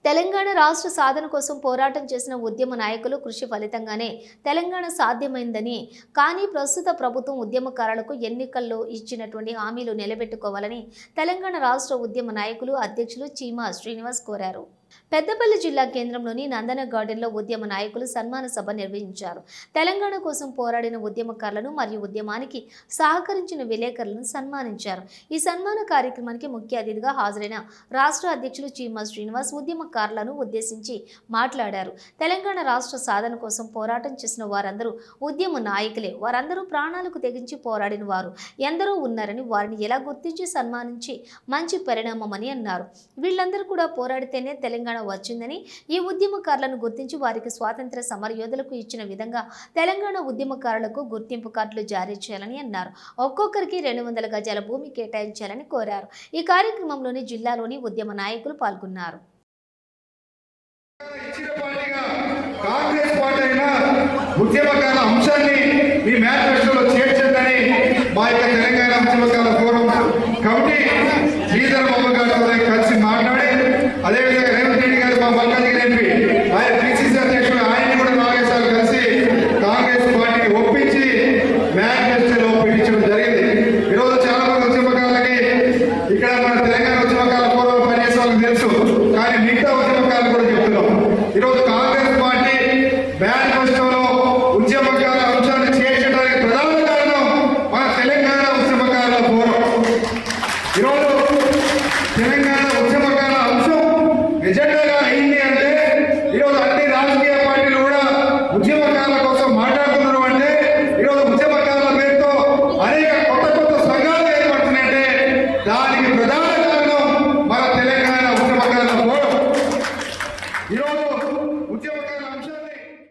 తెలంగాణ రాష్ట్ర సాధన కోసం పోరాటం చేసిన ఉద్యమ నాయకులు కృషి ఫలితంగానే తెలంగాణ సాధ్యమైందని, కానీ ప్రస్తుత ప్రభుత్వం ఉద్యమకారులకు ఎన్నికల్లో ఇచ్చినటువంటి హామీలు నిలబెట్టుకోవాలని తెలంగాణ రాష్ట్ర ఉద్యమ నాయకులు అధ్యక్షులు చీమా శ్రీనివాస్ కోరారు. పెద్దపల్లి జిల్లా కేంద్రంలోని నందన గార్డెన్లో ఉద్యమ నాయకులు సన్మాన సభ నిర్వహించారు. తెలంగాణ కోసం పోరాడిన ఉద్యమకారులను మరియు ఉద్యమానికి సహకరించిన విలేకరులను సన్మానించారు. ఈ సన్మాన కార్యక్రమానికి ముఖ్య అతిథిగా హాజరైన రాష్ట్ర అధ్యక్షులు చీమా శ్రీనివాస్ ఉద్యమకారులను ఉద్దేశించి మాట్లాడారు. తెలంగాణ రాష్ట్ర సాధన కోసం పోరాటం చేసిన వారందరూ ఉద్యమ నాయకులే. వారందరూ ప్రాణాలకు తెగించి పోరాడిన వారు ఎందరో ఉన్నారని, వారిని ఎలా గుర్తించి సన్మానించి మంచి పరిణామమని అన్నారు. వీళ్ళందరూ కూడా పోరాడితేనే తెలంగాణ వచ్చిందని, ఈ ఉద్యమకారులను గుర్తించి వారికి స్వాతంత్ర సమరయోధులకు ఇచ్చిన విధంగా తెలంగాణ ఉద్యమకారులకు గుర్తింపు కార్డులు జారీ చేయాలని అన్నారు. ఒక్కొక్కరికి 200 గజాల భూమి కేటాయించాలని కోరారు. ఈ కార్యక్రమంలోని జిల్లాలోని ఉద్యమ నాయకులు పాల్గొన్నారు. అదేవిధంగా రేవంత్ రెడ్డి గారు మా మల్కాజ్గిరి ఎంపీ ఆయన పిసిసి అధ్యక్షుడు ఆయన్ని కూడా 4 సార్లు కలిసి కాంగ్రెస్ పార్టీని ఒప్పించి మేనిఫెస్టోలో పెట్టించడం జరిగింది. ఈరోజు చాలా మంది ఉద్యమకారులకి ఇక్కడ మన తెలంగాణ ఉద్యమకాల పూర్వం పనిచేసే వాళ్ళకి తెలుసు, కానీ మిగతా ఉద్యమకారులు కూడా చెప్తున్నాం. ఈరోజు కాంగ్రెస్ పార్టీ మేనిఫెస్టోలో ఉద్యమకాల అంశాన్ని చేర్చడానికి ప్రధాన కారణం మన తెలంగాణ ఉద్యమకారుల పూర్వం. ఈరోజు తెలంగాణ ఉద్యమకాల అంశం ఎజెండాగా అయింది అంటే, ఈరోజు అన్ని రాజకీయ పార్టీలు కూడా ఉద్యమకారుల కోసం మాట్లాడుతున్నారు అంటే, ఈరోజు ఉద్యమకారుల పేరుతో అనేక కొత్త సంఘాలు ఏర్పడుతున్నాయంటే దానికి ప్రధాన కారణం మన తెలంగాణ ఉద్యమకారుల పోరాటం. ఈరోజు